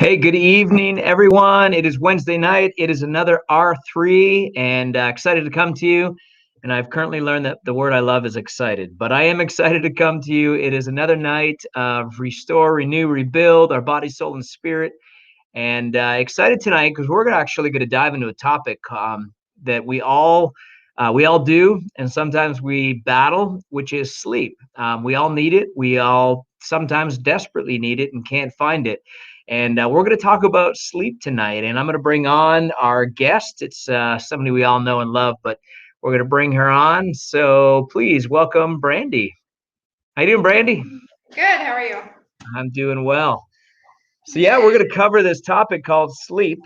Hey, good evening, everyone. It is Wednesday night. It is another R3, and excited to come to you. And I've currently learned that the word I love is excited, but I am excited to come to you. It is another night of restore, renew, rebuild our body, soul, and spirit. And excited tonight because we're actually going to dive into a topic that we all do, and sometimes we battle, which is sleep. We all need it. We all sometimes desperately need it and can't find it. And we're going to talk about sleep tonight. And I'm going to bring on our guest. It's somebody we all know and love, but we're going to bring her on. So please welcome Brandie. How you doing, Brandie? Good. How are you? I'm doing well. So yeah, we're Okay. going to cover this topic called sleep,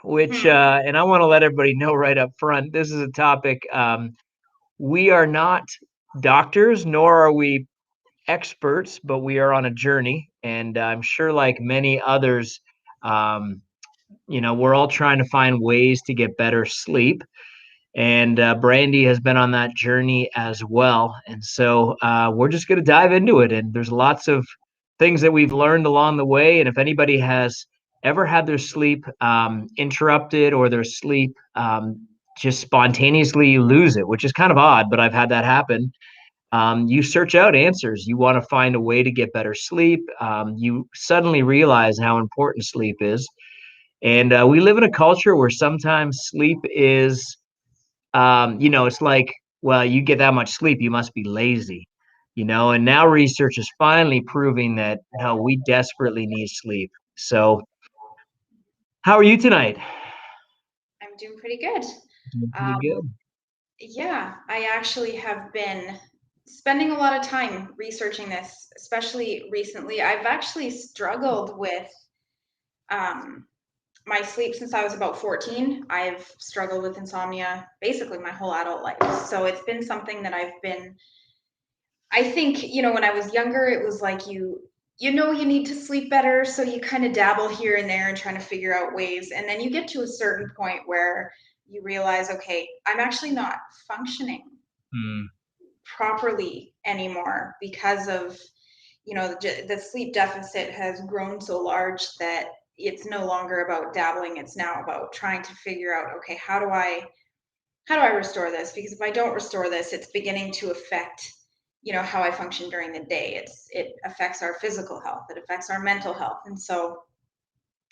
which Hmm. and I want to let everybody know right up front, this is a topic. We are not doctors, nor are we experts, but we are on a journey, and I'm sure, like many others, um, we're all trying to find ways to get better sleep. And Brandie has been on that journey as well. And so we're just going to dive into it. And there's lots of things that we've learned along the way. And if anybody has ever had their sleep interrupted or their sleep just spontaneously lose it, which is kind of odd, but I've had that happen. You search out answers. You want to find a way to get better sleep. You suddenly realize how important sleep is. And we live in a culture where sometimes sleep is it's like, well, you get that much sleep, you must be lazy, and now research is finally proving that no, we desperately need sleep. So, how are you tonight? I'm doing pretty good. Doing pretty Um, good. yeah, I actually have been spending a lot of time researching this, especially recently. I've actually struggled with um, my sleep since I was about 14. I've struggled with insomnia basically my whole adult life. So it's been something that I think, when I was younger, it was like you need to sleep better, so you kind of dabble here and there and trying to figure out ways. And then you get to a certain point where you realize, okay, I'm actually not functioning Hmm. properly anymore because of, the sleep deficit has grown so large that it's no longer about dabbling. It's now about trying to figure out, okay, how do I restore this? Because if I don't restore this, it's beginning to affect, how I function during the day. It affects our physical health. It affects our mental health. And so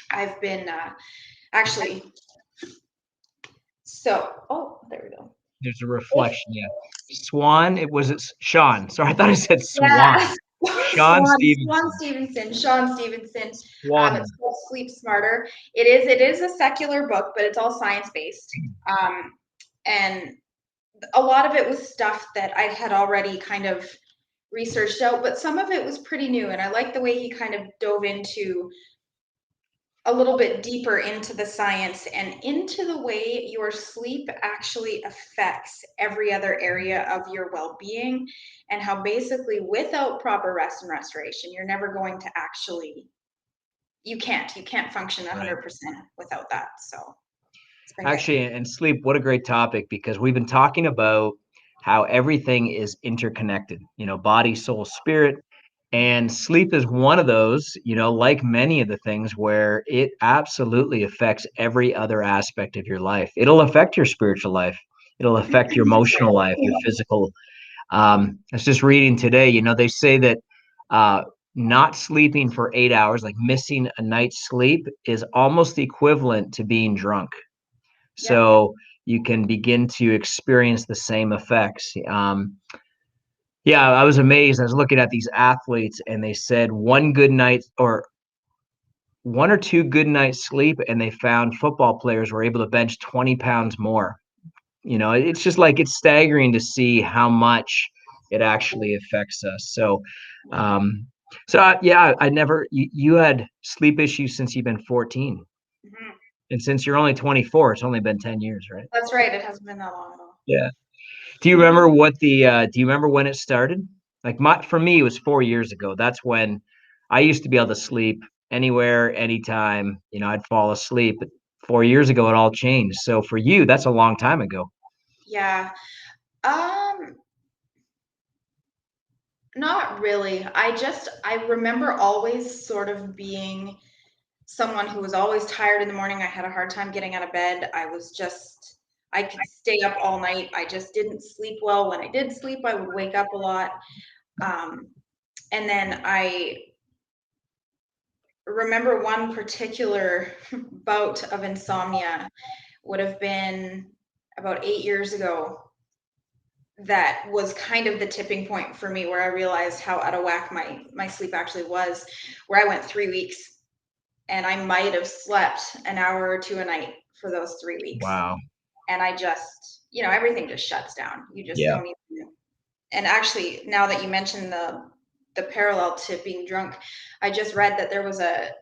I've been actually oh, there we go. There's a reflection. Yeah. Swan. It was it Sean. Sorry, I thought I said Yeah. Swan. Sean Stevenson. Sean Stevenson. Swan. It's called Sleep Smarter. It is a secular book, but it's all science based. And a lot of it was stuff that I had already kind of researched out, but some of it was pretty new. And I like the way he kind of dove into a little bit deeper into the science and into the way your sleep actually affects every other area of your well-being, and how basically without proper rest and restoration, you're never going to actually, you can't function Right. 100% without that. So it's been good. Actually, and sleep, what a great topic because we've been talking about how everything is interconnected, body, soul, spirit. And sleep is one of those, like many of the things where it absolutely affects every other aspect of your life. It'll affect your spiritual life, it'll affect your emotional life, your physical. I was just reading today, they say that uh, not sleeping for 8 hours, like missing a night's sleep, is almost equivalent to being drunk. Yep. So you can begin to experience the same effects. Yeah, I was amazed. I was looking at these athletes, and they said one good night or one or two good nights sleep, and they found football players were able to bench 20 pounds more. It's just like it's staggering to see how much it actually affects us. So, um, yeah, I never, you had sleep issues since you've been 14. Mhm. And since you're only 24, it's only been 10 years, right? That's right. It hasn't been that long at all. Yeah. Do you remember when it started? Like for me, it was 4 years ago. That's when I used to be able to sleep anywhere, anytime, I'd fall asleep. But 4 years ago, it all changed. So for you, that's a long time ago. Yeah. Um, Not really. I remember always sort of being someone who was always tired in the morning. I had a hard time getting out of bed. I could stay up all night. I just didn't sleep well. When I did sleep, I would wake up a lot. Um, and then I remember one particular bout of insomnia would have been about 8 years ago. That was kind of the tipping point for me where I realized how out of whack my sleep actually was, where I went 3 weeks and I might have slept an hour or two a night for those 3 weeks. Wow. And I just, everything just shuts down. You just Yeah. don't even. And actually, now that you mentioned the parallel to being drunk, I just read that there was a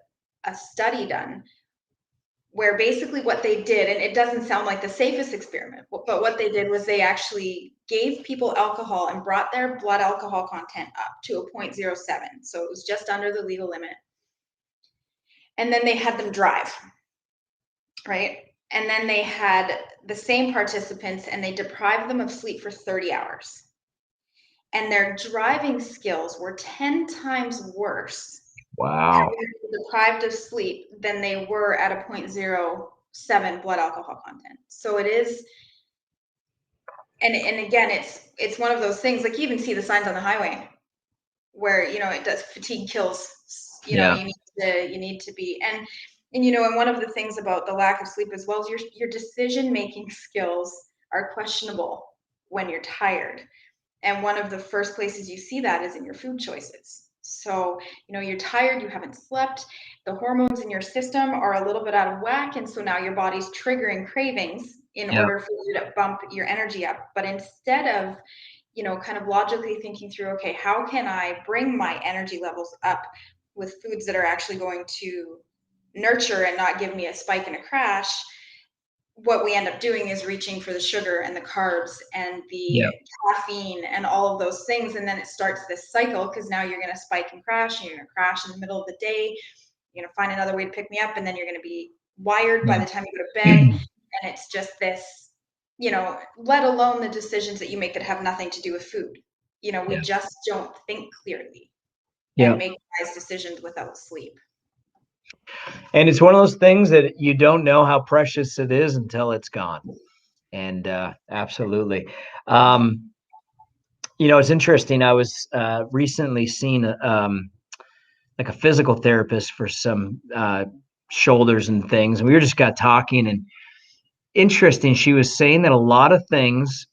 study done where basically what they did, and it doesn't sound like the safest experiment, but what they did was they actually gave people alcohol and brought their blood alcohol content up to a 0.07. So it was just under the legal limit. And then they had them drive, right? And then they had the same participants and they deprived them of sleep for 30 hours. And their driving skills were 10 times worse Wow. having been deprived of sleep than they were at a 0.07 blood alcohol content. So it is, and again, it's one of those things, like you even see the signs on the highway where, it does fatigue kills, Yeah. you need to be, and one of the things about the lack of sleep as well is your decision making skills are questionable when you're tired. And one of the first places you see that is in your food choices. So, you're tired, you haven't slept, the hormones in your system are a little bit out of whack. And so now your body's triggering cravings in Yeah. order for you to bump your energy up. But instead of, kind of logically thinking through, okay, how can I bring my energy levels up with foods that are actually going to nurture and not give me a spike and a crash, what we end up doing is reaching for the sugar and the carbs and the Yeah. caffeine and all of those things. And then it starts this cycle because now you're going to spike and crash, and you're going to crash in the middle of the day. You're going to find another way to pick me up, and then you're going to be wired by the time you go to bed. And it's just this, let alone the decisions that you make that have nothing to do with food. We Yeah. just don't think clearly and Yeah. make wise decisions without sleep. And it's one of those things that you don't know how precious it is until it's gone. And absolutely. Um, it's interesting. I was recently seen like a physical therapist for some shoulders and things. And we were just got talking, and interesting. She was saying that a lot of things,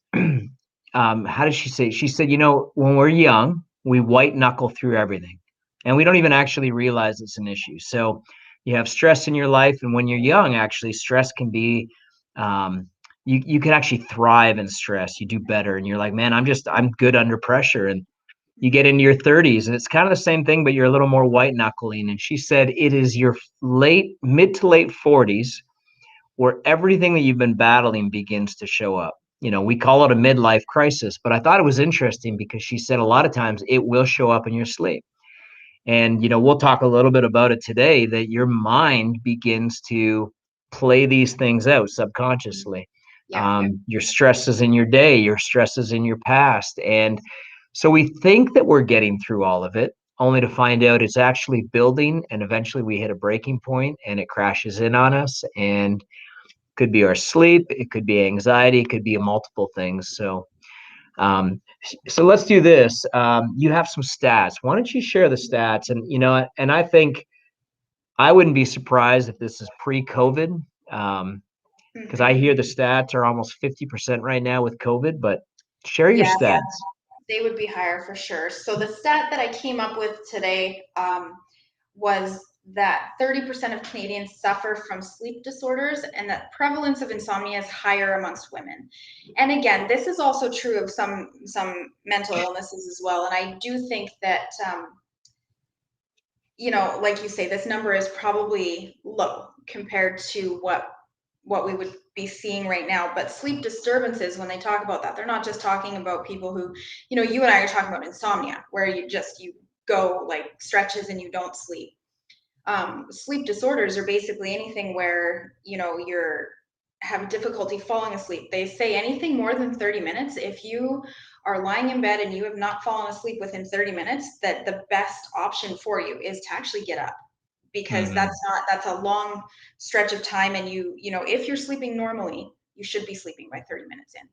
how did she say? She said, when we're young, we white knuckle through everything and we don't even actually realize it's an issue. So you have stress in your life. And when you're young, actually, stress can be, you can actually thrive in stress. You do better. And you're like, man, I'm good under pressure. And you get into your 30s and it's kind of the same thing, but you're a little more white knuckling. And she said it is your mid to late 40s where everything that you've been battling begins to show up. We call it a midlife crisis, but I thought it was interesting because she said a lot of times it will show up in your sleep. And, we'll talk a little bit about it today, that your mind begins to play these things out subconsciously. Yeah. Your stresses in your day, your stresses in your past. And so we think that we're getting through all of it, only to find out it's actually building. And eventually we hit a breaking point and it crashes in on us. And could be our sleep, it could be anxiety, it could be multiple things. So let's do this. You have some stats. Why don't you share the stats? And I think I wouldn't be surprised if this is pre-COVID, because I hear the stats are almost 50% right now with COVID. But share your Yeah, stats. they would be higher for sure. So the stat that I came up with today was that 30% of Canadians suffer from sleep disorders, and that prevalence of insomnia is higher amongst women. And again, this is also true of some mental illnesses as well. And I do think that like you say, this number is probably low compared to what we would be seeing right now. But sleep disturbances, when they talk about that, they're not just talking about people who, you and I are talking about insomnia, where you go like stretches and you don't sleep. Sleep disorders are basically anything where, you're have difficulty falling asleep. They say anything more than 30 minutes. If you are lying in bed and you have not fallen asleep within 30 minutes, that the best option for you is to actually get up, because Hmm. that's a long stretch of time. And if you're sleeping normally, you should be sleeping by 30 minutes in.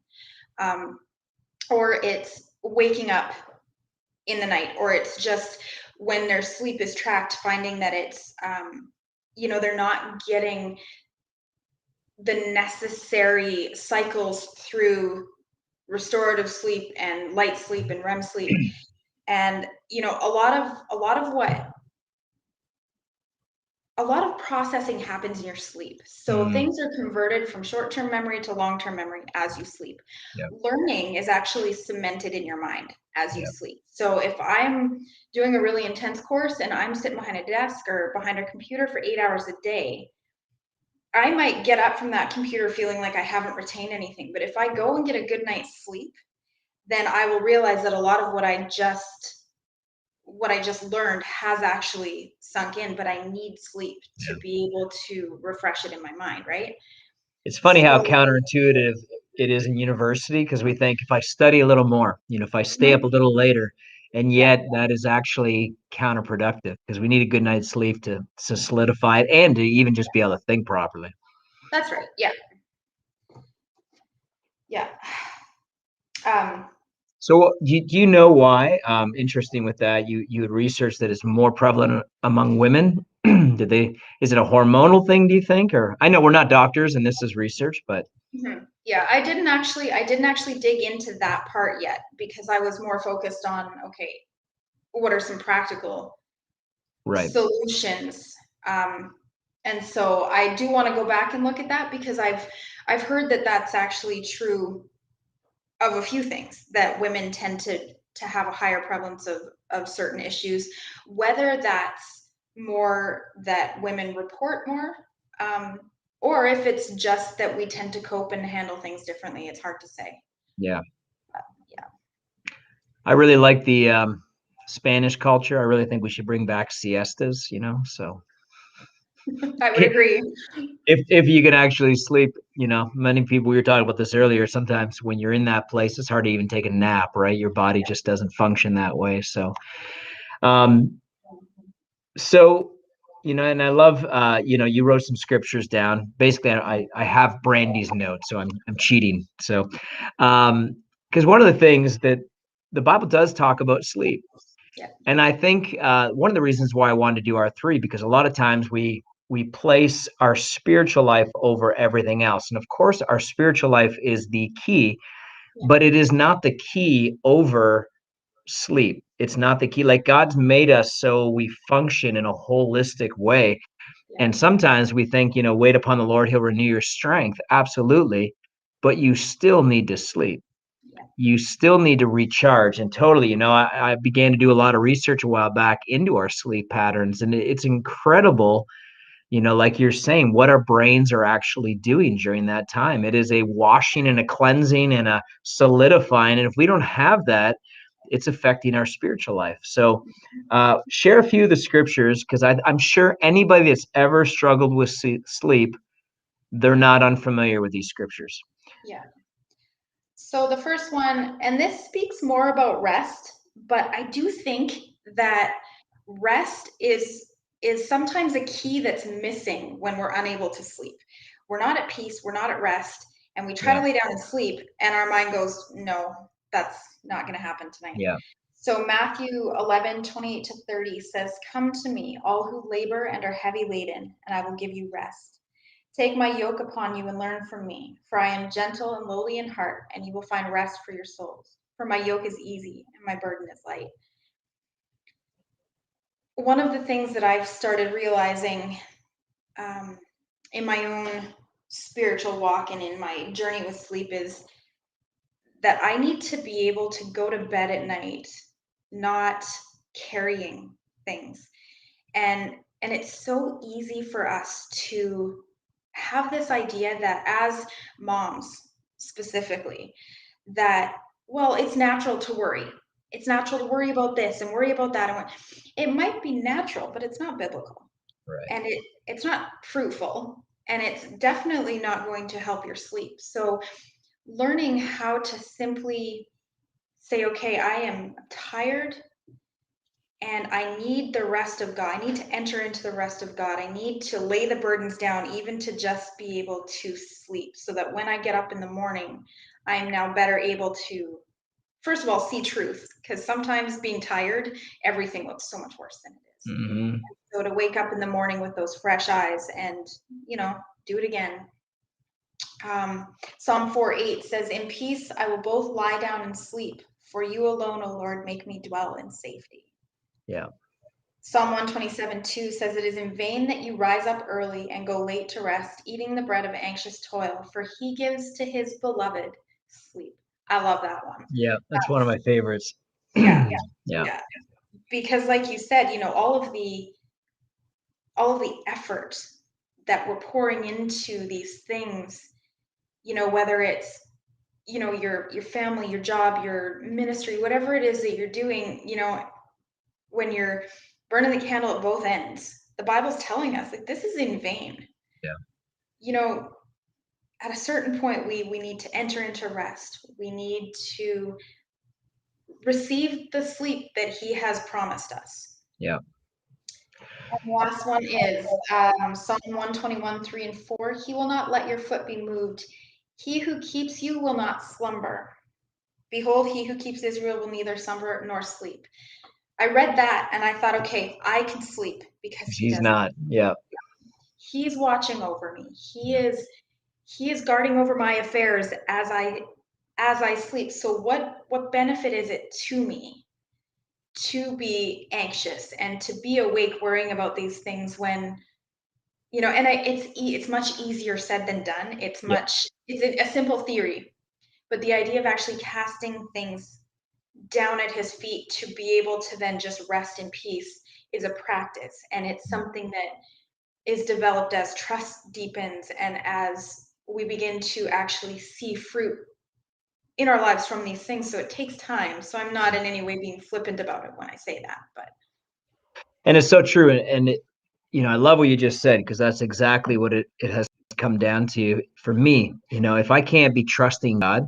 Or it's waking up in the night, or it's just when their sleep is tracked, finding that it's, they're not getting the necessary cycles through restorative sleep and light sleep and REM sleep. And a lot of processing happens in your sleep. So Mm, things are converted from short-term memory to long-term memory as you sleep. yeah, Learning is actually cemented in your mind as you yeah, sleep. So if I'm doing a really intense course and I'm sitting behind a desk or behind a computer for 8 hours a day, I might get up from that computer feeling like I haven't retained anything. But if I go and get a good night's sleep, then I will realize that a lot of what I just learned has actually sunk in, but I need sleep to yeah. be able to refresh it in my mind, right? It's funny how So, counterintuitive it is in university because we think if I study a little more, if I stay up a mhm, little later, and yeah, yet that is actually counterproductive because we need a good night's sleep to solidify it and to even just be able to think properly. that's right. Yeah, yeah. Um, So do you know why? Interesting with that, you had researched that it's more prevalent among women. Is it a hormonal thing, do you think? Or I know we're not doctors and this is research, but yeah, I didn't actually dig into that part yet because I was more focused on, okay, what are some practical right. solutions? Um, and so I do want to go back and look at that because I've heard that that's actually true of a few things, that women tend to have a higher prevalence of certain issues, whether that's more that women report more, um, or if it's just that we tend to cope and handle things differently. It's hard to say. Yeah. Yeah. I really like the Spanish culture. I really think we should bring back siestas. So I would agree. if you can actually sleep, many people, we were talking about this earlier, sometimes when you're in that place, it's hard to even take a nap, right? Your body just doesn't function that way. Um, so, and I love, you wrote some scriptures down. Basically, I have Brandie's notes, so I'm cheating. So, because one of the things that the Bible does talk about sleep. Yeah. And I think one of the reasons why I wanted to do R3, because a lot of times we place our spiritual life over everything else. And of course, our spiritual life is the key, Yeah. but it is not the key over sleep. It's not the key. Like God's made us so we function in a holistic way. Yeah. And sometimes we think, wait upon the Lord, he'll renew your strength. Absolutely. But you still need to sleep. Yeah. You still need to recharge. And totally, I began to do a lot of research a while back into our sleep patterns, and it's incredible, like you're saying, what our brains are actually doing during that time. It is a washing and a cleansing and a solidifying, and if we don't have that, it's affecting our spiritual life. So share a few of the scriptures, because I'm sure anybody that's ever struggled with sleep, they're not unfamiliar with these scriptures. Yeah. So the first one, and this speaks more about rest, but I do think that rest is sometimes a key that's missing when we're unable to sleep. We're not at peace, we're not at rest, and we try Yeah. to lay down and sleep, and our mind goes, no, that's not going to happen tonight. Yeah. So Matthew 11:28-30 says, "Come to me, all who labor and are heavy laden, and I will give you rest. Take my yoke upon you and learn from me, for I am gentle and lowly in heart, and you will find rest for your souls. For my yoke is easy and my burden is light." One of the things that I've started realizing, um, in my own spiritual walk and in my journey with sleep is that I need to be able to go to bed at night not carrying things. And it's so easy for us to have this idea that as moms specifically, that, well, it's natural to worry. It's natural to worry about this and worry about that. And it might be natural, but it's not biblical. Right. And it's not fruitful. And it's definitely not going to help your sleep. So learning how to simply say, okay, I am tired and I need the rest of God. I need to enter into the rest of God. I need to lay the burdens down, even to just be able to sleep, so that when I get up in the morning, I am now better able to, first of all, see truth, because sometimes being tired, everything looks so much worse than it is. Mm-hmm. So to wake up in the morning with those fresh eyes and, do it again. Psalm 4:8 says, "In peace I will both lie down and sleep, for you alone, O Lord, make me dwell in safety." Yeah. Psalm 127:2 says, "It is in vain that you rise up early and go late to rest, eating the bread of anxious toil, for he gives to his beloved sleep." I love that one. Yeah. That's one of my favorites. Yeah, Yeah. yeah. Because like you said, all of the effort that we're pouring into these things, whether it's, your family, your job, your ministry, whatever it is that you're doing, when you're burning the candle at both ends, the Bible's telling us like this is in vain. Yeah. You know, at a certain point we need to enter into rest. We need to receive the sleep that he has promised us. Yeah. And the last one is Psalm 121:3 and 4. He will not let your foot be moved. He who keeps you will not slumber. Behold, he who keeps Israel will neither slumber nor sleep. I read that and I thought, okay, I can sleep because he He's does. not. Yeah. He's watching over me. He is guarding over my affairs as I sleep. So what benefit is it to me to be anxious and to be awake worrying about these things when, and it's much easier said than done. Yeah. It's a simple theory, but the idea of actually casting things down at his feet to be able to then just rest in peace is a practice, and it's something that is developed as trust deepens and as we begin to actually see fruit in our lives from these things. So it takes time. So I'm not in any way being flippant about it when I say that, but And it's so true. And it, I love what you just said, because that's exactly what it has come down to for me. If I can't be trusting God,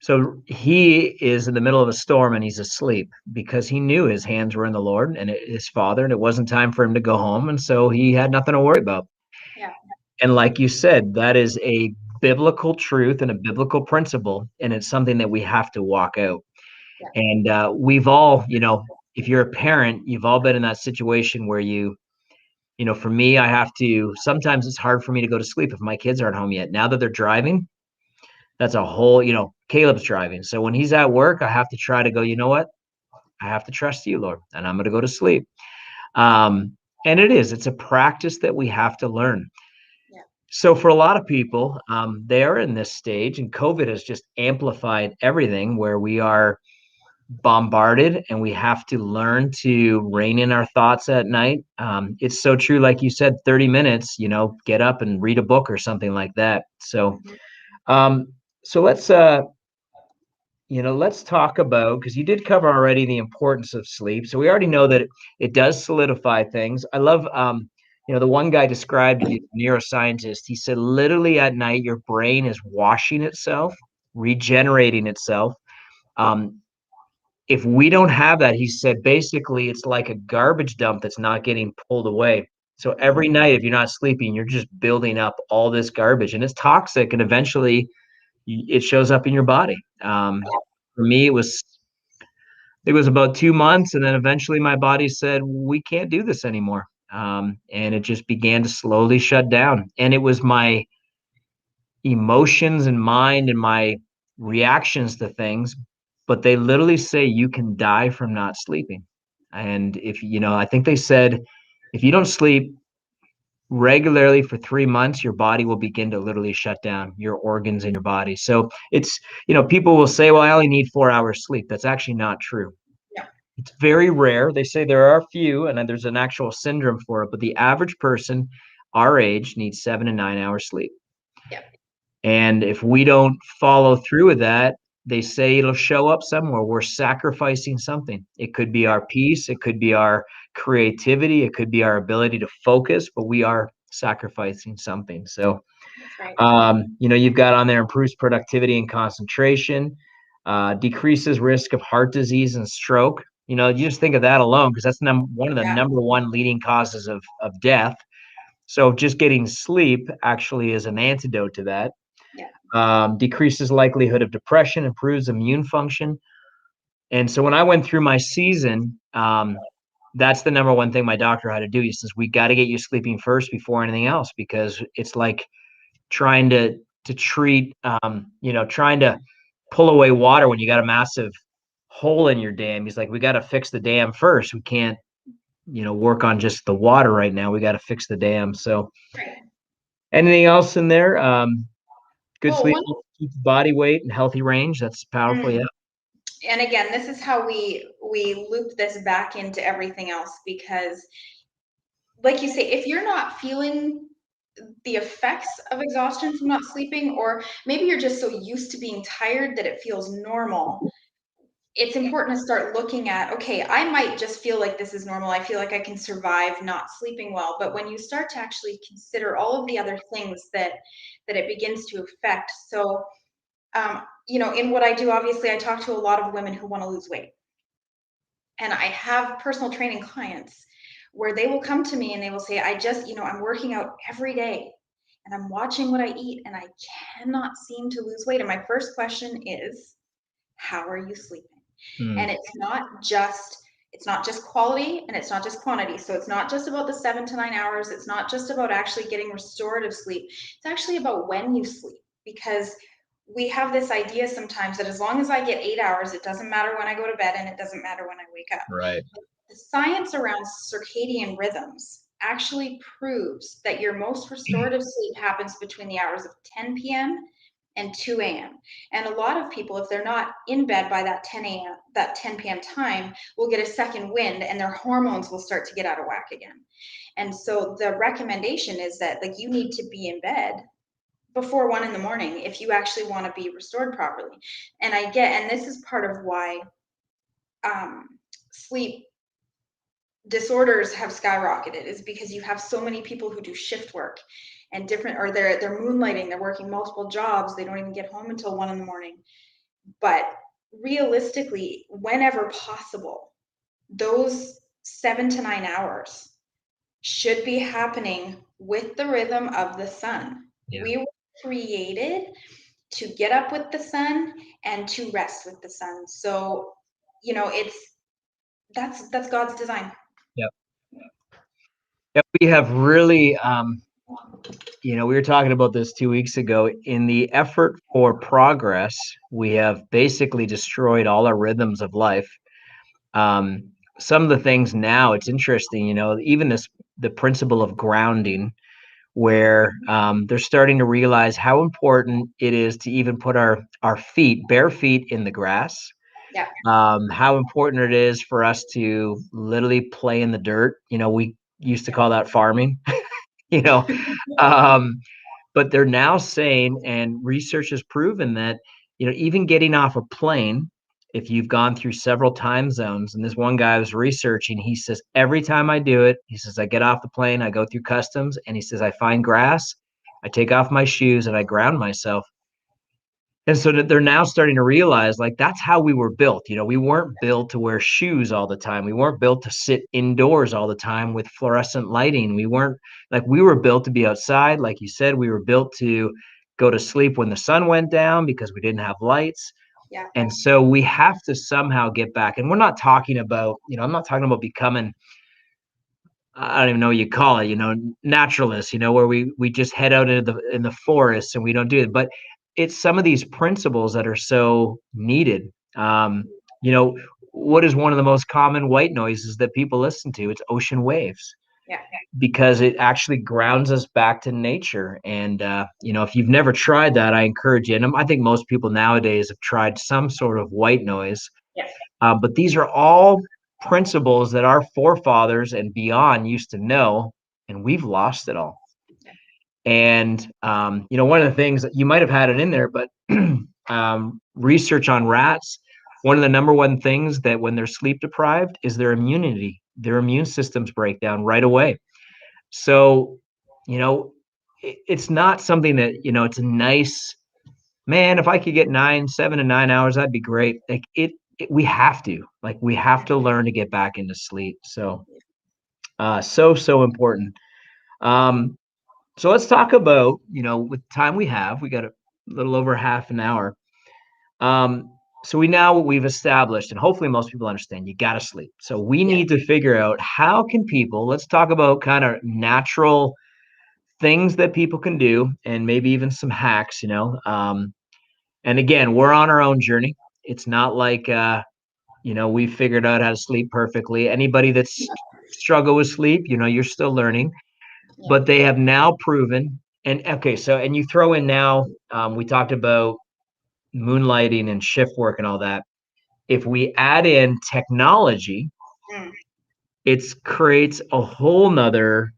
so he is in the middle of a storm and he's asleep because he knew his hands were in the Lord and his father, and it wasn't time for him to go home. And so he had nothing to worry about. yeah, And like you said, that is a biblical truth and a biblical principle. And it's something that we have to walk out. yeah, And we've all, if you're a parent, you've all been in that situation where for me, I have to, sometimes it's hard for me to go to sleep if my kids aren't home yet. Now that they're driving, that's a whole, Caleb's driving. So when he's at work, I have to try to go, you know what? I have to trust you, Lord, and I'm going to go to sleep. And it's a practice that we have to learn. yeah, So for a lot of people, they are in this stage, and COVID has just amplified everything where we are bombarded and we have to learn to rein in our thoughts at night. It's so true. Like you said, 30 minutes, get up and read a book or something like that. So, mhm, um, so let's talk about, because you did cover already the importance of sleep. So we already know that it does solidify things. I love, the one guy described it, a neuroscientist. He said, literally at night, your brain is washing itself, regenerating itself. Um, if we don't have that, he said, basically, it's like a garbage dump that's not getting pulled away. So every night, if you're not sleeping, you're just building up all this garbage, and it's toxic, and eventually it shows up in your body. For me, it was about 2 months, and then eventually my body said, we can't do this anymore. And it just began to slowly shut down. And it was my emotions and mind and my reactions to things, but they literally say you can die from not sleeping. And if, I think they said, if you don't sleep regularly for 3 months, your body will begin to literally shut down your organs in your body. So it's, people will say, well, I only need 4 hours sleep. That's actually not true. yeah, It's very rare. They say there are a few, and then there's an actual syndrome for it, but the average person our age needs 7 to 9 hours sleep. yeah, And if we don't follow through with that, they say it'll show up somewhere. We're sacrificing something. It could be our peace, it could be our creativity, it could be our ability to focus, but we are sacrificing something. So, that's right. you've got on there improves productivity and concentration, decreases risk of heart disease and stroke. You just think of that alone, because that's one of the Yeah. number one leading causes of death. So just getting sleep actually is an antidote to that. Yeah. Decreases likelihood of depression, improves immune function. And so when I went through my season, that's the number one thing my doctor had to do. He says, we got to get you sleeping first before anything else, because it's like trying to treat, trying to pull away water when you got a massive hole in your dam. He's like, we got to fix the dam first. We can't, work on just the water right now. We got to fix the dam. So Right. anything else in there? Good Well, sleep one, keeps body weight and healthy range. That's powerful. Yeah. mm, and again, this is how we loop this back into everything else, because like you say, if you're not feeling the effects of exhaustion from not sleeping, or maybe you're just so used to being tired that it feels normal, it's important to start looking at, okay, I might just feel like this is normal. I feel like I can survive not sleeping well. But when you start to actually consider all of the other things that it begins to affect. So, in what I do, obviously, I talk to a lot of women who want to lose weight. And I have personal training clients where they will come to me and they will say, I just, I'm working out every day and I'm watching what I eat and I cannot seem to lose weight. And my first question is, how are you sleeping? Hmm. And it's not just quality and it's not just quantity. So it's not just about the 7 to 9 hours. It's not just about actually getting restorative sleep. It's actually about when you sleep, because we have this idea sometimes that as long as I get 8 hours, it doesn't matter when I go to bed and it doesn't matter when I wake up. Right. The science around circadian rhythms actually proves that your most restorative sleep happens between the hours of 10 p.m. and 2 a.m. And a lot of people, if they're not in bed by that 10 p.m. time, will get a second wind and their hormones will start to get out of whack again. And so the recommendation is that, like, you need to be in bed before 1 in the morning if you actually want to be restored properly. And this is part of why sleep disorders have skyrocketed, is because you have so many people who do shift work and different, or they're moonlighting, they're working multiple jobs, they don't even get home until 1 in the morning. But realistically, whenever possible, those 7 to 9 hours should be happening with the rhythm of the sun. Yeah. We were created to get up with the sun and to rest with the sun. So, it's that's God's design. Yep. Yep. We have really, we were talking about this 2 weeks ago. In the effort for progress, we have basically destroyed all our rhythms of life. Um, some of the things now, it's interesting, even the principle of grounding, where they're starting to realize how important it is to even put our feet, bare feet, in the grass. Yeah. How important it is for us to literally play in the dirt. We used to call that farming. you know, um, but they're now saying, and research has proven that, even getting off a plane, if you've gone through several time zones, and this one guy was researching, he says, every time I do it, he says, I get off the plane, I go through customs, and he says, I find grass, I take off my shoes, and I ground myself. And so that they're now starting to realize, like, that's how we were built. We weren't built to wear shoes all the time. We weren't built to sit indoors all the time with fluorescent lighting. We were built to be outside. Like you said, we were built to go to sleep when the sun went down because we didn't have lights. Yeah. And so we have to somehow get back. And we're not talking about, I'm not talking about becoming, I don't even know what you call it, naturalists, where we just head out into the forest and we don't do it. But it's some of these principles that are so needed. You know, what is one of the most common white noises that people listen to? It's ocean waves, Yeah. because it actually grounds us back to nature. And if you've never tried that, I encourage you. And I think most people nowadays have tried some sort of white noise. Yeah. But these are all principles that our forefathers and beyond used to know, and we've lost it all. And one of the things that you might have had it in there, but research on rats, one of the number one things that when they're sleep deprived is their immunity. Their immune systems break down right away. So, it's not something that, it's a nice, man, if I could get 7 to 9 hours, that'd be great. Like, we have to, like, we have to learn to get back into sleep. So, so important. Um, so let's talk about, with time we have, we got a little over half an hour. Um, so we've established, and hopefully most people understand, you got to sleep. So we Yeah. need to figure out how can people, let's talk about kind of natural things that people can do and maybe even some hacks, and again, we're on our own journey. It's not like, we've figured out how to sleep perfectly. Anybody that's struggle with sleep, you're still learning, Yeah. but they have now proven. And okay, so, and you throw in now, we talked about moonlighting and shift work and all that. If we add in technology, Mm. it creates a whole nother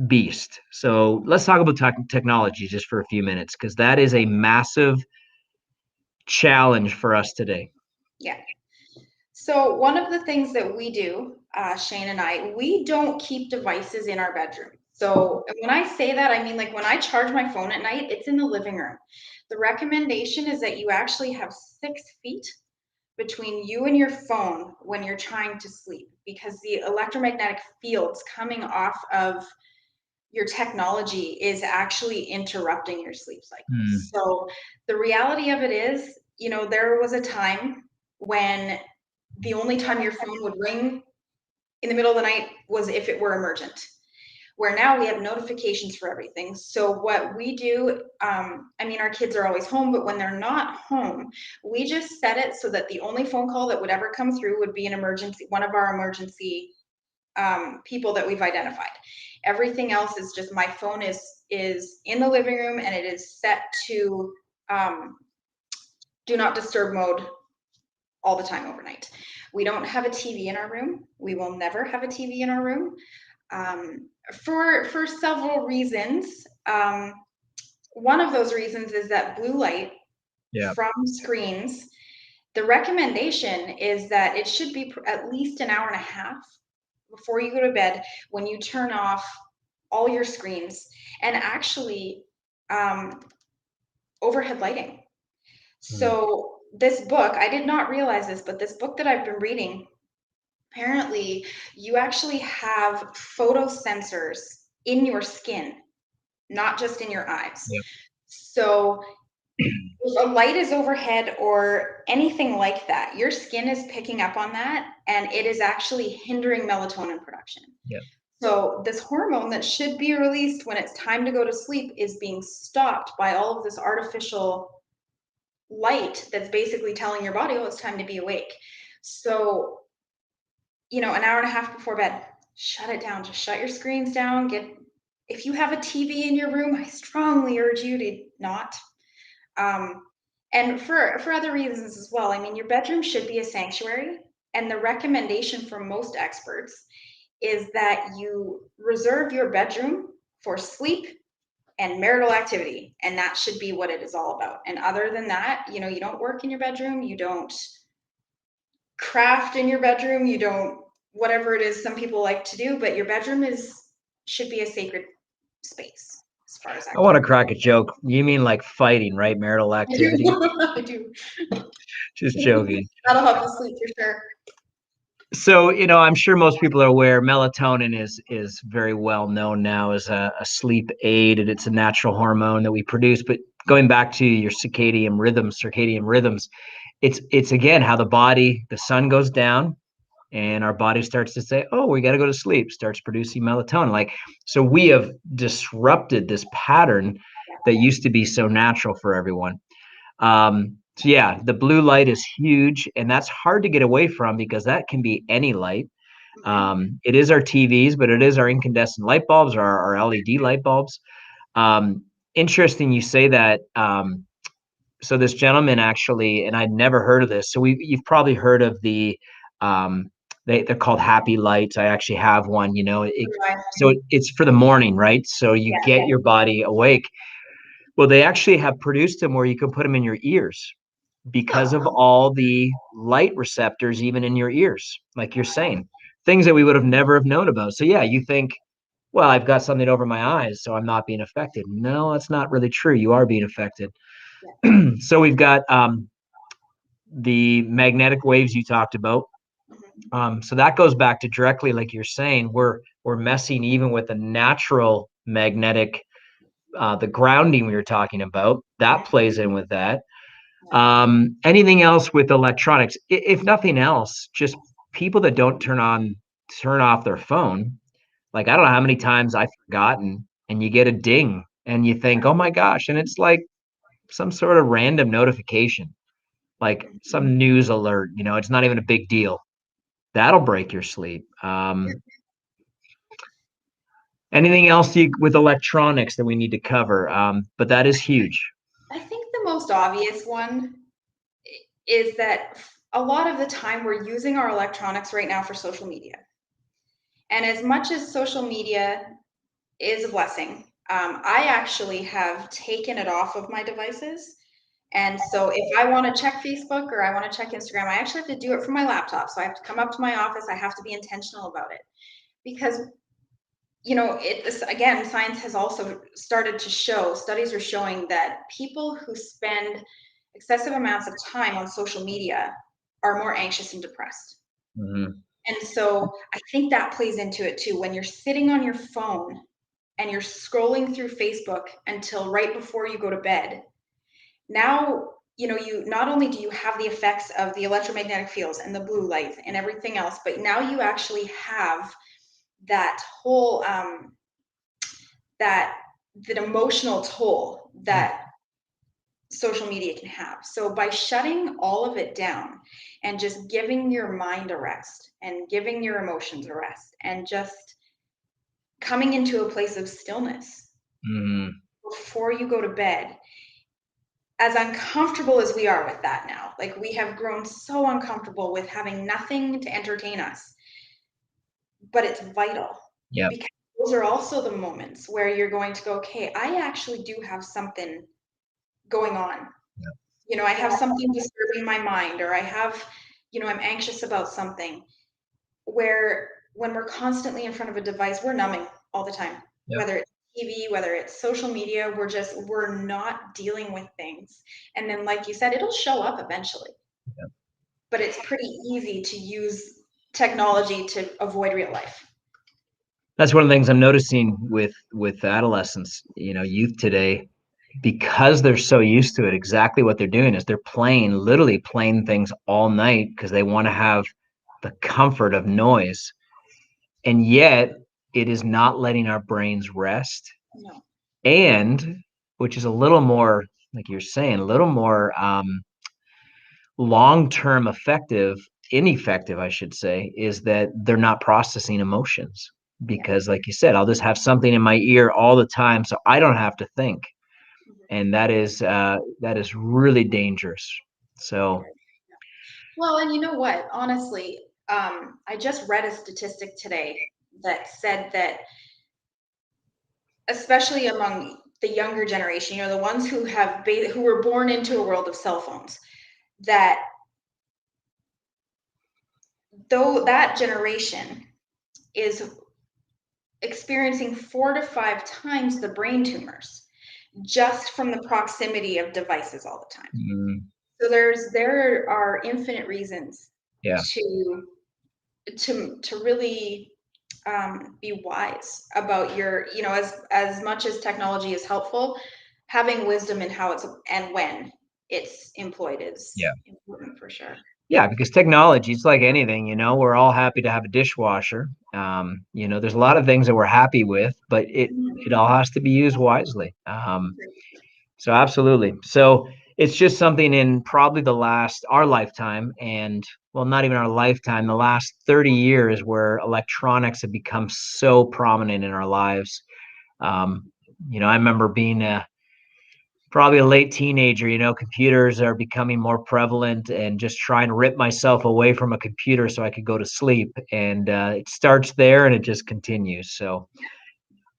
beast. So let's talk about technology just for a few minutes, because that is a massive challenge for us today. Yeah. So one of the things that we do, Shane and I, we don't keep devices in our bedroom. So when I say that, I mean like when I charge my phone at night, it's in the living room. The recommendation is that you actually have 6 feet between you and your phone when you're trying to sleep, because the electromagnetic fields coming off of your technology is actually interrupting your sleep cycle. Hmm. So the reality of it is, there was a time when the only time your phone would ring in the middle of the night was if it were emergent, where now we have notifications for everything. So what we do, I mean, our kids are always home, but when they're not home, we just set it so that the only phone call that would ever come through would be an emergency, one of our emergency people that we've identified. Everything else is just, my phone is in the living room and it is set to um, do not disturb mode all the time overnight. We don't have a TV in our room. We will never have a TV in our room, for several reasons. One of those reasons is that blue light Yeah. from screens. The recommendation is that it should be at least an hour and a half before you go to bed when you turn off all your screens, and actually um, overhead lighting. Hmm. So this book, I did not realize this, but this book that I've been reading, apparently you actually have photosensors in your skin, not just in your eyes. Yep. So if a light is overhead or anything like that, your skin is picking up on that and it is actually hindering melatonin production. Yep. So this hormone that should be released when it's time to go to sleep is being stopped by all of this artificial light that's basically telling your body, oh, it's time to be awake. So, an hour and a half before bed, shut it down. Just shut your screens down. If you have a TV in your room, I strongly urge you to not. Um, and for other reasons as well. I mean, your bedroom should be a sanctuary, and the recommendation from most experts is that you reserve your bedroom for sleep and marital activity, and that should be what it is all about. And other than that, you don't work in your bedroom, you don't craft in your bedroom, you don't, whatever it is some people like to do, but your bedroom is should be a sacred space as far as I want activity. to crack a joke. You mean like fighting, right? Marital I do. activity. I do. Just joking. That'll help you sleep for sure. So, I'm sure most people are aware melatonin is very well known now as a sleep aid, and it's a natural hormone that we produce. But going back to your circadian rhythms, it's again how the sun goes down and our body starts to say, oh, we got to go to sleep, starts producing melatonin. Like, so we have disrupted this pattern that used to be so natural for everyone. So yeah, the blue light is huge, and that's hard to get away from because that can be any light. Mhm. It is our TVs, but it is our incandescent light bulbs or our LED light bulbs. Um, Interesting you say that. So this gentleman actually, and I'd never heard of this. So you've probably heard of um, they're called happy lights. I actually have one. So it's for the morning, right? So you Yeah. get your body awake. Well, they actually have produced them where you can put them in your ears because Huh. of all the light receptors, even in your ears, like you're saying, things that we would have never have known about. So yeah, you think, well, I've got something over my eyes, so I'm not being affected. No, that's not really true. You are being affected. Yeah. So we've got the magnetic waves you talked about. So that goes back to directly, like you're saying, we're messing even with the natural magnetic, the grounding we were talking about. That plays in with that. Anything else with electronics? If nothing else, just people that don't turn off their phone. Like, I don't know how many times I've forgotten, and you get a ding and you think, oh my gosh, and it's like some sort of random notification, like some news alert. It's not even a big deal. That'll break your sleep. Anything else with electronics that we need to cover? But that is huge. I think the most obvious one is that a lot of the time we're using our electronics right now for social media. And as much as social media is a blessing, I actually have taken it off of my devices. And so if I want to check Facebook or I want to check Instagram, I actually have to do it from my laptop. So I have to come up to my office. I have to be intentional about it because, again, science has also started to show, studies are showing that people who spend excessive amounts of time on social media are more anxious and depressed. Mm-hmm. And so I think that plays into it too. When you're sitting on your phone and you're scrolling through Facebook until right before you go to bed, now, you not only do you have the effects of the electromagnetic fields and the blue light and everything else, but now you actually have that whole that emotional toll that social media can have. So by shutting all of it down and just giving your mind a rest and giving your emotions a rest and just coming into a place of stillness before you go to bed, as uncomfortable as we are with that now, like we have grown so uncomfortable with having nothing to entertain us, but it's vital. Yeah. Because those are also the moments where you're going to go, okay, I actually do have something going on. I have something disturbing my mind, or I have, I'm anxious about something. Where when we're constantly in front of a device, we're numbing all the time, whether it's TV, whether it's social media, we're not dealing with things. And then, like you said, it'll show up eventually. But it's pretty easy to use technology to avoid real life. That's one of the things I'm noticing with adolescents, youth today, because they're so used to it. Exactly what they're doing is they're literally playing things all night because they want to have the comfort of noise. And yet it is not letting our brains rest. No. And which is a little more, like you're saying, a little more long-term ineffective, I should say, is that they're not processing emotions. Because like you said, I'll just have something in my ear all the time so I don't have to think. And that is really dangerous. So, well, and you know what? Honestly, I just read a statistic today that said that, especially among the younger generation, the ones who were born into a world of cell phones, that though that generation is experiencing 4 to 5 times the brain tumors just from the proximity of devices all the time. So there are infinite reasons to really be wise about your, as much as technology is helpful, having wisdom in how it's and when it's employed is important for sure. Yeah, because technology, it's like anything, we're all happy to have a dishwasher. There's a lot of things that we're happy with, but it all has to be used wisely. So absolutely. So it's just something in probably our lifetime, and well, not even our lifetime, the last 30 years, where electronics have become so prominent in our lives. I remember being probably a late teenager, computers are becoming more prevalent, and just trying to rip myself away from a computer so I could go to sleep. And it starts there and it just continues. So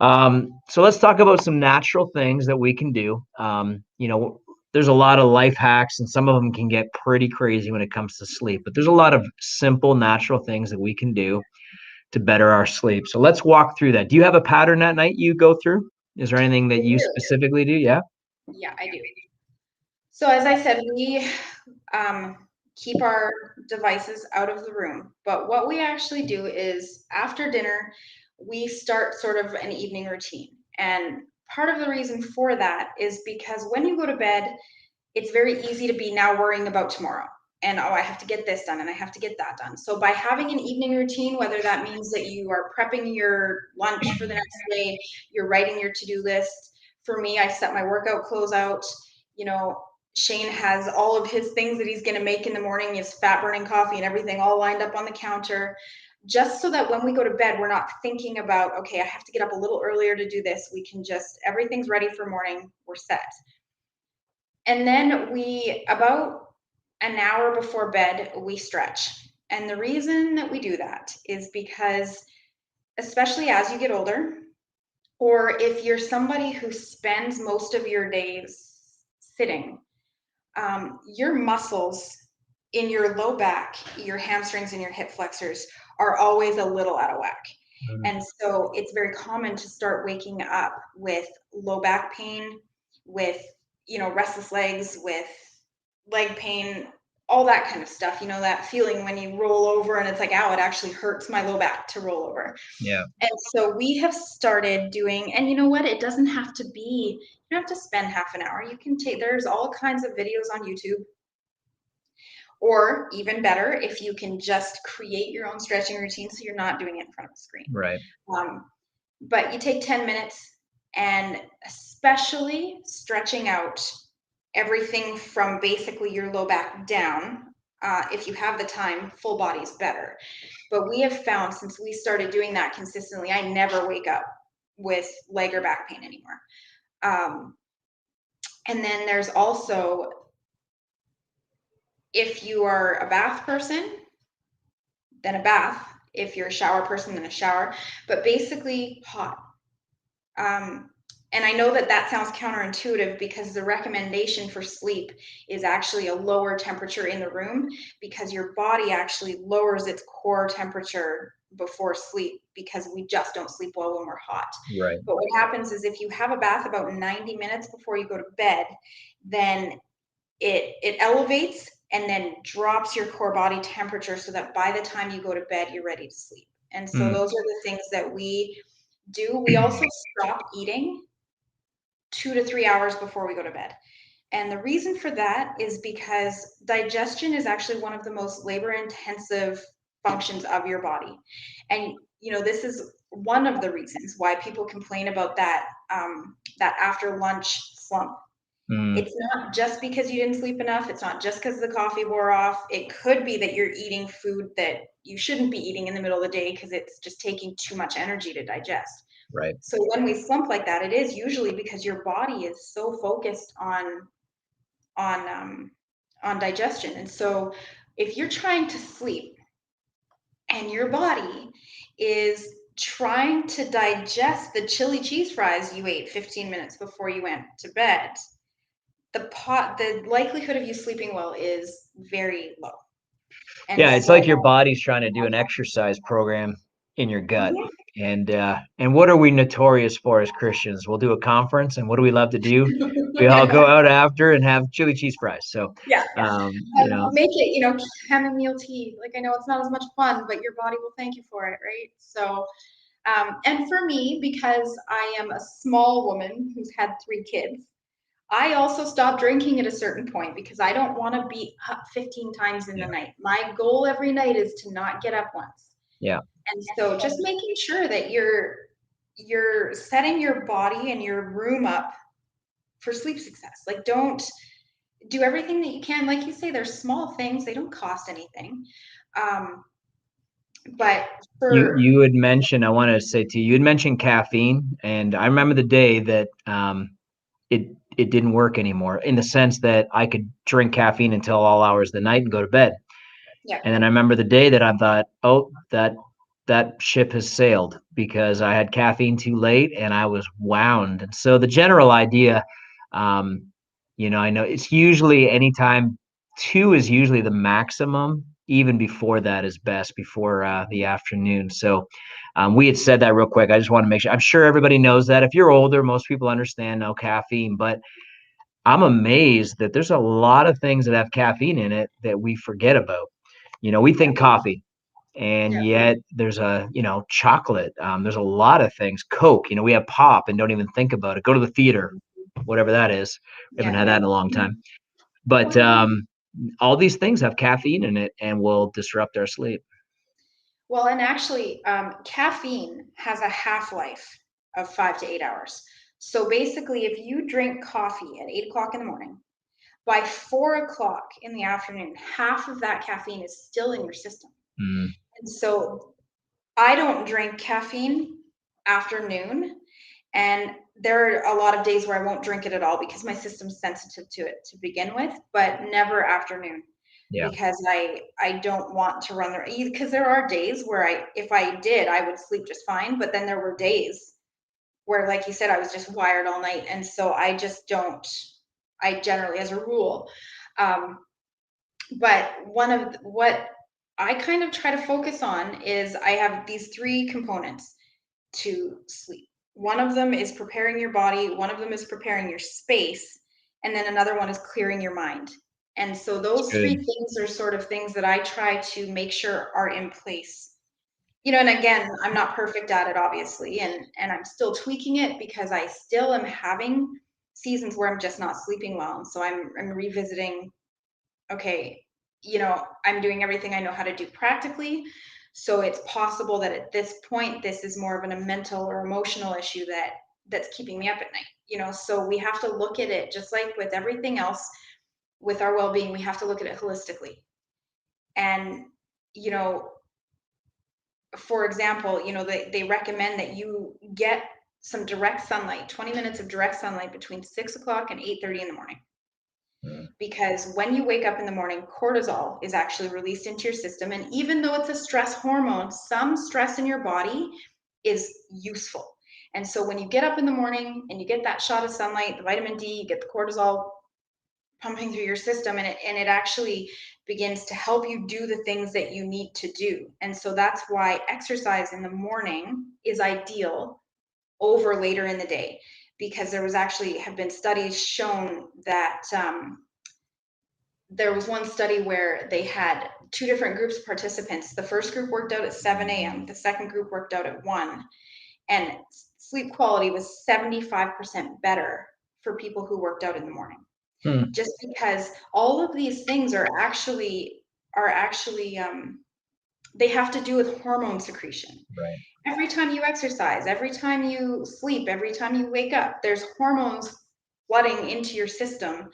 let's talk about some natural things that we can do. There's a lot of life hacks, and some of them can get pretty crazy when it comes to sleep, but there's a lot of simple, natural things that we can do to better our sleep. So let's walk through that. Do you have a pattern at night you go through? Is there anything that you specifically do? Yeah. Yeah, I do. So as I said, keep our devices out of the room. But what we actually do is after dinner, we start sort of an evening routine. And part of the reason for that is because when you go to bed, it's very easy to be now worrying about tomorrow. And oh, I have to get this done and I have to get that done. So by having an evening routine, whether that means that you are prepping your lunch for the next day, you're writing your to-do list. For me, I set my workout clothes out. You know, Shane has all of his things that he's going to make in the morning, his fat burning coffee and everything all lined up on the counter, just so that when we go to bed, we're not thinking about, okay, I have to get up a little earlier to do this. We can just, everything's ready for morning, we're set. And then about an hour before bed, we stretch. And the reason that we do that is because, especially as you get older, or if you're somebody who spends most of your days sitting, your muscles in your low back, your hamstrings, and your hip flexors are always a little out of whack. And so it's very common to start waking up with low back pain, with, restless legs, with leg pain, all that kind of stuff. You know, that feeling when you roll over and it's like, ow, it actually hurts my low back to roll over. Yeah. And so we have started doing, and you know what? It doesn't have to be, you don't have to spend half an hour. You can there's all kinds of videos on YouTube. Or even better, if you can just create your own stretching routine so you're not doing it in front of a screen. Right. But you take 10 minutes, and especially stretching out everything from basically your low back down. If you have the time, full body is better. But we have found since we started doing that consistently, I never wake up with leg or back pain anymore. And then there's also, if you are a bath person, then a bath. If you're a shower person, then a shower. But basically hot. And I know that sounds counterintuitive because the recommendation for sleep is actually a lower temperature in the room because your body actually lowers its core temperature before sleep because we just don't sleep well when we're hot. Right. But what happens is if you have a bath about 90 minutes before you go to bed, then it elevates and then drops your core body temperature so that by the time you go to bed, you're ready to sleep. And so those are the things that we do. We also stop eating 2 to 3 hours before we go to bed. And the reason for that is because digestion is actually one of the most labor intensive functions of your body. And this is one of the reasons why people complain about that after lunch slump. It's not just because you didn't sleep enough. It's not just because the coffee wore off. It could be that you're eating food that you shouldn't be eating in the middle of the day because it's just taking too much energy to digest. Right. So when we slump like that, it is usually because your body is so focused on digestion. And so if you're trying to sleep and your body is trying to digest the chili cheese fries you ate 15 minutes before you went to bed, the likelihood of you sleeping well is very low. And yeah, it's like your body's trying to do an exercise program in your gut. And what are we notorious for as Christians? We'll do a conference, and what do we love to do? We all go out after and have chili cheese fries. So make it, chamomile tea. Like, I know it's not as much fun, but your body will thank you for it, right? So, and for me, because I am a small woman who's had 3 kids, I also stopped drinking at a certain point because I don't want to be up 15 times in the night. My goal every night is to not get up once. Yeah. And so just making sure that you're setting your body and your room up for sleep success. Like, don't do everything that you can. Like you say, they're small things. They don't cost anything. But you had mentioned, I want to say to you, you had mentioned caffeine, and I remember the day that it didn't work anymore in the sense that I could drink caffeine until all hours of the night and go to bed. Yeah. And then I remember the day that I thought, oh, that ship has sailed because I had caffeine too late and I was wound. And so the general idea, I know it's usually anytime 2 is usually the maximum. Even before that is best, before the afternoon. So we had said that real quick. I just want to make sure. I'm sure everybody knows that. If you're older, most people understand no caffeine. But I'm amazed that there's a lot of things that have caffeine in it that we forget about. We Yeah, think coffee, and yeah, yet there's chocolate. There's a lot of things. Coke, we have pop and don't even think about it. Go to the theater, whatever that is. We haven't yeah. had that in a long time. But all these things have caffeine in it and will disrupt our sleep. Well, and actually, caffeine has a half-life of 5 to 8 hours. So basically, if you drink coffee at 8 o'clock in the morning, by 4 o'clock in the afternoon, half of that caffeine is still in your system. Mm, And so I don't drink caffeine after noon. And there are a lot of days where I won't drink it at all because my system's sensitive to it to begin with, but never afternoon yeah. because I don't want to run the because there are days where if I did, I would sleep just fine, but then there were days where, like you said, I was just wired all night, and so I just don't. I generally, as a rule, um, but what I kind of try to focus on is I have these three components to sleep. One of them is preparing your body, one of them is preparing your space, and then another one is clearing your mind. And so It's those three good. things are sort of things that I try to make sure are in place. And again, I'm not perfect at it, obviously, and I'm still tweaking it because I still am having seasons where I'm just not sleeping well. And so I'm revisiting, okay, I'm doing everything I know how to do practically. So it's possible that at this point, this is more of a mental or emotional issue that's keeping me up at night. So we have to look at it just like with everything else with our well-being, we have to look at it holistically. And, you know, for example, they recommend that you get some direct sunlight, 20 minutes of direct sunlight between 6 o'clock and 8:30 in the morning. Mm. Because when you wake up in the morning, cortisol is actually released into your system. And even though it's a stress hormone, some stress in your body is useful. And so when you get up in the morning and you get that shot of sunlight, the vitamin D, you get the cortisol pumping through your system, and it actually begins to help you do the things that you need to do. And so that's why exercise in the morning is ideal over later in the day, because there was actually have been studies shown that there was one study where they had two different groups of participants. The first group worked out at 7 a.m., the second group worked out at 1. And sleep quality was 75% better for people who worked out in the morning. Hmm. Just because all of these things are actually they have to do with hormone secretion. Right. Every time you exercise, every time you sleep, every time you wake up, there's hormones flooding into your system.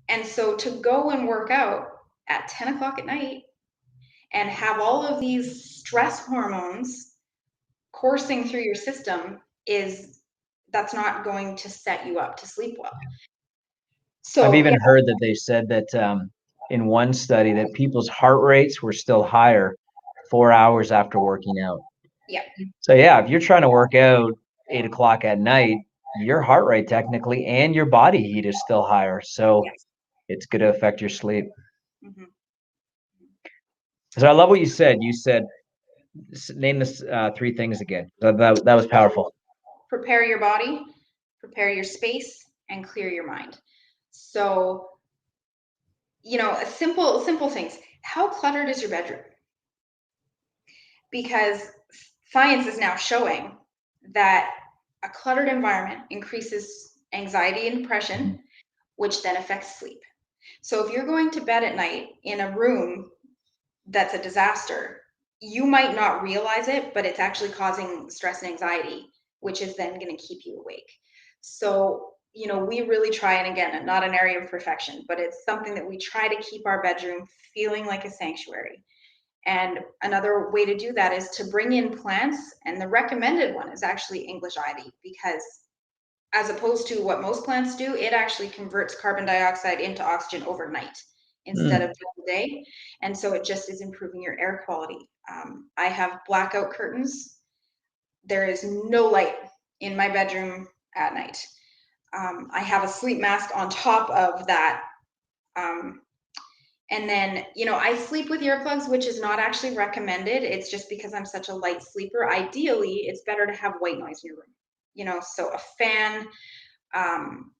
And so to go and work out at 10 o'clock at night and have all of these stress hormones coursing through your system that's not going to set you up to sleep well. I've So even yeah, heard that they said that in one study that people's heart rates were still higher 4 hours after working out. yeah, So yeah, if you're trying to work out 8 o'clock at night, your heart rate technically and your body heat is still higher. So yes. it's going to affect your sleep. Mm-hmm. So I love what you said. You said name this three things again. That was powerful. Prepare your body, prepare your space, and clear your mind. So, simple things. How cluttered is your bedroom? Because science is now showing that a cluttered environment increases anxiety and depression, which then affects sleep. So if you're going to bed at night in a room that's a disaster, you might not realize it, but it's actually causing stress and anxiety, which is then going to keep you awake. So, we really try, and again, not an area of perfection, but it's something that we try to keep our bedroom feeling like a sanctuary. And another way to do that is to bring in plants, and the recommended one is actually English ivy, because as opposed to what most plants do, it actually converts carbon dioxide into oxygen overnight instead Hmm. of during the day. And so it just is improving your air quality. I have blackout curtains. There is no light in my bedroom at night. I have a sleep mask on top of that. Um, and then, I sleep with earplugs, which is not actually recommended. It's just because I'm such a light sleeper. Ideally, it's better to have white noise in your room. So a fan, um,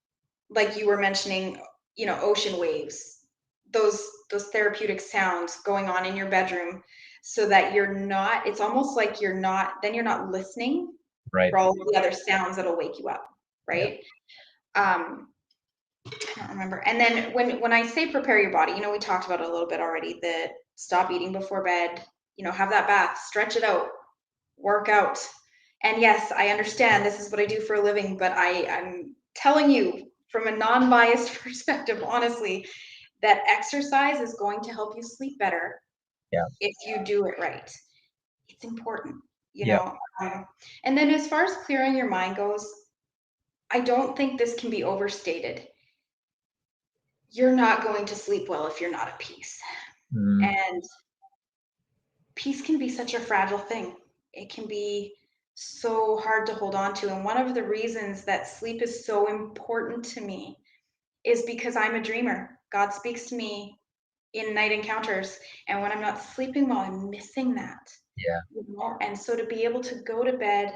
like you were mentioning, ocean waves, those therapeutic sounds going on in your bedroom, so that it's almost like you're not listening Right. for all of the other sounds that'll wake you up, Yeah. right? Um, I don't remember. And then when I say prepare your body, we talked about it a little bit already, that stop eating before bed, have that bath, stretch it out, work out. And yes, I understand this is what I do for a living, but I'm telling you from a non-biased perspective, honestly, that exercise is going to help you sleep better Yeah. if you do it right. It's important, you Yeah. know. And then as far as clearing your mind goes, I don't think this can be overstated. You're not going to sleep well if you're not at peace. Mm, And peace can be such a fragile thing. It can be so hard to hold on to. And one of the reasons that sleep is so important to me is because I'm a dreamer. God speaks to me in night encounters. And when I'm not sleeping well, I'm missing that. yeah. And so to be able to go to bed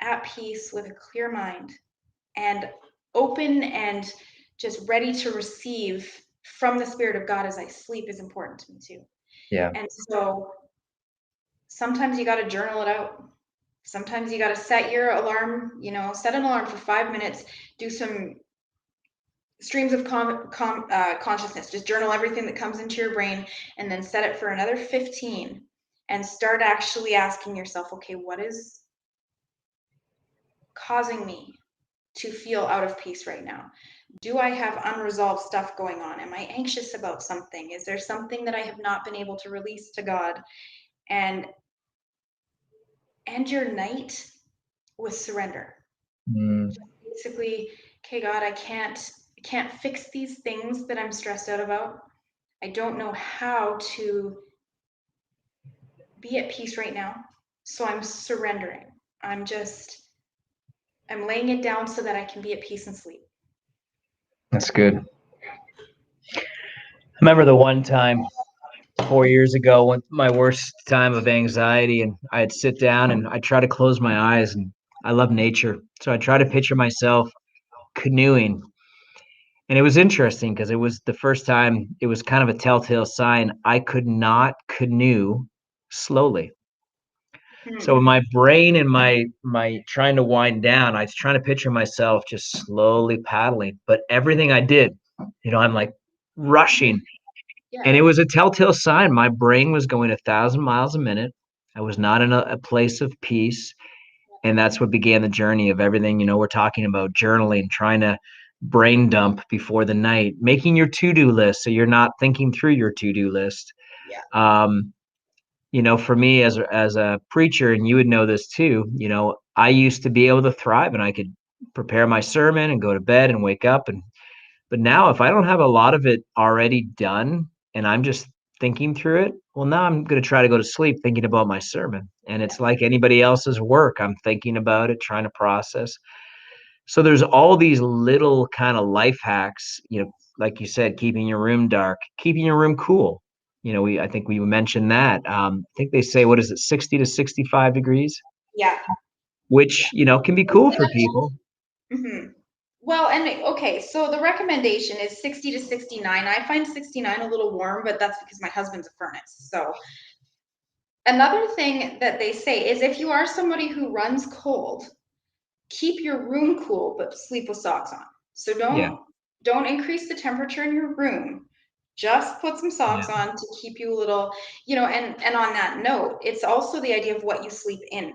at peace with a clear mind and open and just ready to receive from the Spirit of God as I sleep is important to me too. Yeah. And so sometimes you got to journal it out. Sometimes you got to set your alarm, set an alarm for 5 minutes, do some streams of consciousness, just journal everything that comes into your brain, and then set it for another 15 and start actually asking yourself, okay, what is causing me to feel out of peace right now? Do I have unresolved stuff going on? Am I anxious about something? Is there something that I have not been able to release to God? And end your night with surrender. Mm, Basically, okay, God, I can't fix these things that I'm stressed out about. I don't know how to be at peace right now. So I'm surrendering. I'm just I'm laying it down so that I can be at peace and sleep. that's good. I remember the one time 4 years ago, when my worst time of anxiety, and I'd sit down and I'd try to close my eyes, and I love nature. So I try to picture myself canoeing. And it was interesting because it was the first time, it was kind of a telltale sign I could not canoe slowly. So Hmm. in my brain and my trying to wind down, I was trying to picture myself just slowly paddling. But everything I did, I'm like rushing. And Yeah. it was a telltale sign. My brain was going 1,000 miles a minute. I was not in a place of peace. And that's what began the journey of everything. We're talking about journaling, trying to brain dump before the night, making your to-do list so you're not thinking through your to-do list. Yeah. Um, for me as a preacher, and you would know this too, I used to be able to thrive and I could prepare my sermon and go to bed and wake up, but now if I don't have a lot of it already done and I'm just thinking through it, well, now I'm going to try to go to sleep thinking about my sermon. And Yeah. it's like anybody else's work. I'm thinking about it, trying to process. So there's all these little kind of life hacks, like you said, keeping your room dark, keeping your room cool. I think we mentioned that. I think they say, what is it, 60 to 65 degrees, Yeah. which, can be cool for people. Hmm. Well, and okay, so the recommendation is 60 to 69. I find 69 a little warm, but that's because my husband's a furnace. So another thing that they say is if you are somebody who runs cold, keep your room cool, but sleep with socks on. So Yeah. don't increase the temperature in your room. Just put some Yeah. socks on to keep you a little, and on that note, it's also the idea of what you sleep in.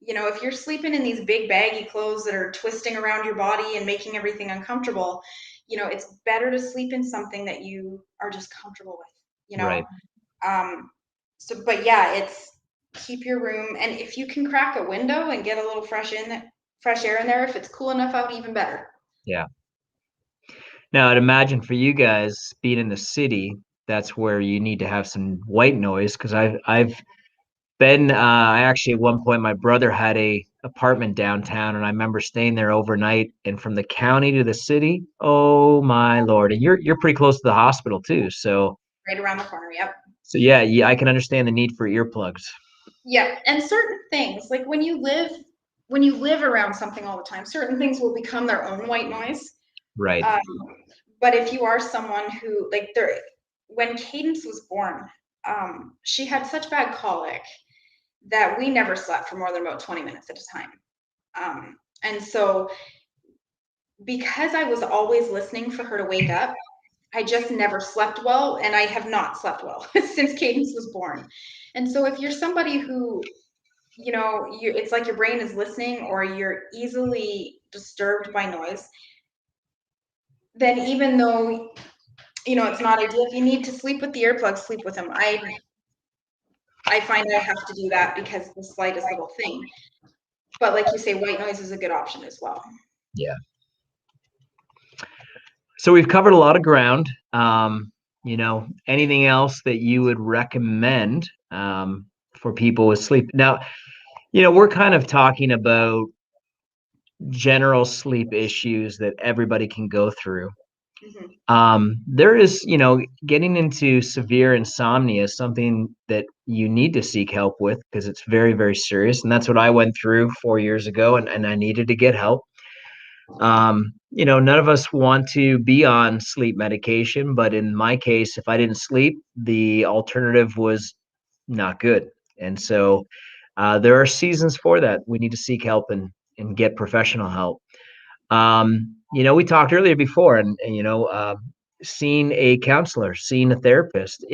If you're sleeping in these big baggy clothes that are twisting around your body and making everything uncomfortable, it's better to sleep in something that you are just comfortable with, you know. Right. Um, but yeah, it's keep your room, and if you can crack a window and get a little fresh air in there, if it's cool enough out, even better. Yeah. Now, I'd imagine for you guys being in the city, that's where you need to have some white noise because I've been I actually at one point my brother had a apartment downtown and I remember staying there overnight and from the county to the city, oh my Lord. And you're pretty close to the hospital too. Right around the corner. Yep. So yeah, I can understand the need for earplugs. Yeah, and certain things, like when you live around something all the time, certain things will become their own white noise. Right. Um, but if you are someone who, like, when Cadence was born, she had such bad colic that we never slept for more than about 20 minutes at a time. And so, because I was always listening for her to wake up, I just never slept well, and I have not slept well since Cadence was born. And so, if you're somebody who, it's like your brain is listening, or you're easily disturbed by noise, then even though it's not ideal, if you need to sleep with the earplugs, sleep with them. I find I have to do that because the slightest little thing. But like you say, white noise is a good option as well. Yeah. So we've covered a lot of ground. Anything else that you would recommend for people with sleep? Now, we're kind of talking about general sleep issues that everybody can go through. There is, getting into severe insomnia is something that you need to seek help with because it's very, very serious. And that's what I went through 4 years ago, and I needed to get help. None of us want to be on sleep medication, but in my case, if I didn't sleep, the alternative was not good. And so there are seasons for that. We need to seek help and get professional help. We talked earlier before, and seeing a counselor, seeing a therapist,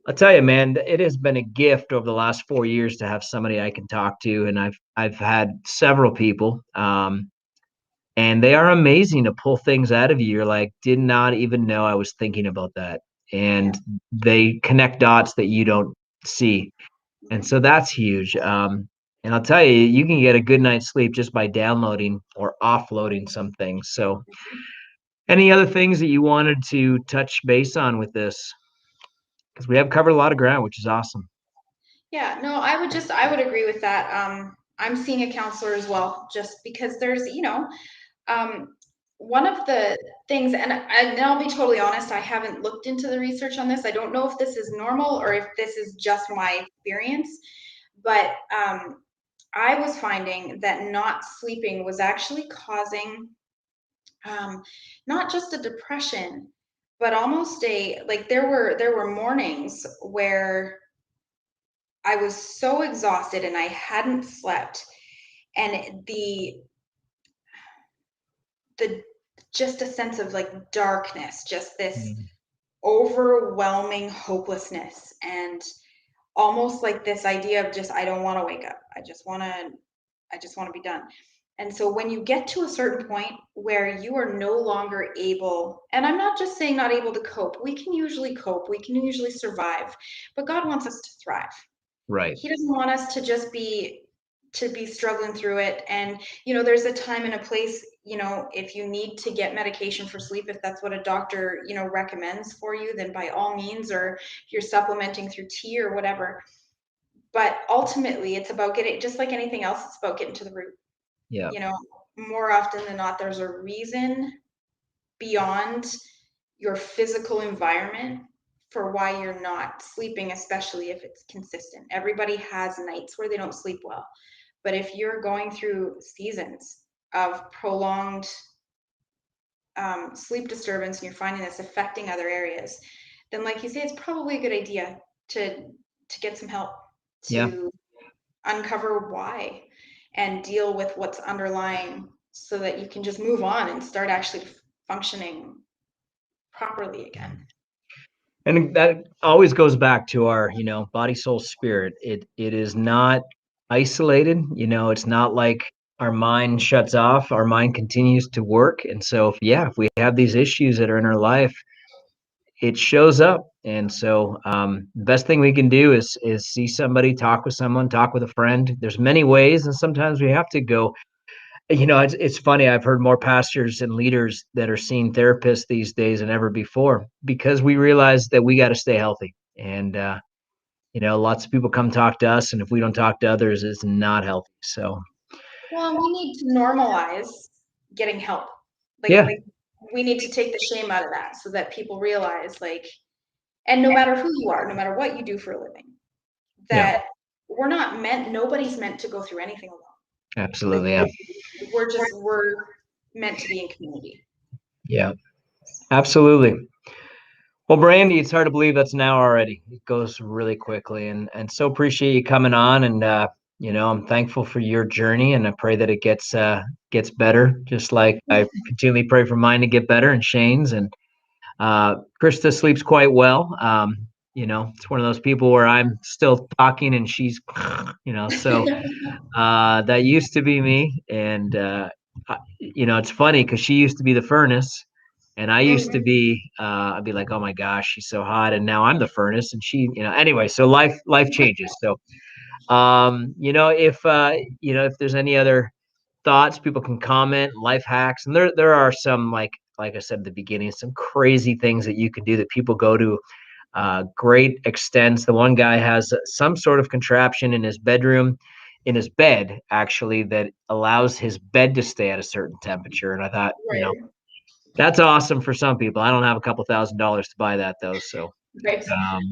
I'll tell you, man, it has been a gift over the last 4 years to have somebody I can talk to. And I've had several people, and they are amazing to pull things out of you. You're like, did not even know I was thinking about that. And they connect dots that you don't see. And so that's huge. And I'll tell you, you can get a good night's sleep just by downloading or offloading some things. So, any other things that you wanted to touch base on with this? Because we have covered a lot of ground, which is awesome. Yeah, no, I would agree with that. I'm seeing a counselor as well, just because there's, um, one of the things, and I'll be totally honest, I haven't looked into the research on this. I don't know if this is normal or if this is just my experience, but I was finding that not sleeping was actually causing not just a depression, but almost there were mornings where I was so exhausted and I hadn't slept, and the just a sense of like darkness, just this Mm. overwhelming hopelessness, and almost like this idea of just I don't want to wake up. I just want to be done. And so when you get to a certain point where you are no longer able, and I'm not just saying not able to cope, we can usually cope, we can usually survive, but God wants us to thrive. Right. He doesn't want us to just be struggling through it. And there's a time and a place, if you need to get medication for sleep, if that's what a doctor recommends for you, then by all means, or if you're supplementing through tea or whatever. But ultimately it's about getting, just like anything else, it's about getting to the root. Yeah. you know More often than not, there's a reason beyond your physical environment for why you're not sleeping, especially if it's consistent. Everybody has nights where they don't sleep well. But if you're going through seasons of prolonged sleep disturbance and you're finding this affecting other areas, then, like you say, it's probably a good idea to get some help Yeah. to uncover why and deal with what's underlying, so that you can just move on and start actually functioning properly again. And that always goes back to our, body, soul, spirit. It is not isolated. It's not like our mind shuts off. Our mind continues to work. And so, if we have these issues that are in our life, it shows up. And so, the best thing we can do is see somebody, talk with someone, talk with a friend. There's many ways, and sometimes we have to go. It's funny. I've heard more pastors and leaders that are seeing therapists these days than ever before because we realize that we got to stay healthy. And lots of people come talk to us, and if we don't talk to others, it's not healthy. So Well, we need to normalize getting help. Like, yeah, we need to take the shame out of that, so that people realize, like, and no matter who you are, no matter what you do for a living, yeah, that nobody's meant to go through anything alone. Like, absolutely, yeah, we're meant to be in community. Yeah, absolutely. Well, Brandie, it's hard to believe that's an hour already. It goes really quickly, and so appreciate you coming on. And I'm thankful for your journey, and I pray that it gets better, just like I continually pray for mine to get better and Shane's. And Krista sleeps quite well. It's one of those people where I'm still talking and she's, so that used to be me. And it's funny because she used to be the furnace. And I used to Mhm. be, I'd be like, oh my gosh, she's so hot. And now I'm the furnace and she, anyway, so life changes. So, if there's any other thoughts, people can comment, life hacks. And there are some, like I said at the beginning, some crazy things that you can do that people go to great extents. The one guy has some sort of contraption in his bedroom, in his bed, actually, that allows his bed to stay at a certain temperature. And I thought, Right. that's awesome for some people. I don't have a couple $1,000s to buy that though. So Right.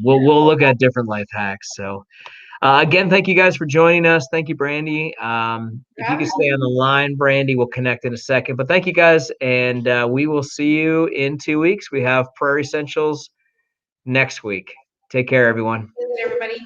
we'll look at different life hacks. So again, thank you guys for joining us. Thank you, Brandie. If you could stay on the line, Brandie, we'll connect in a second. But thank you guys, and we will see you in 2 weeks. We have Prairie Essentials next week. Take care, everyone. Everybody.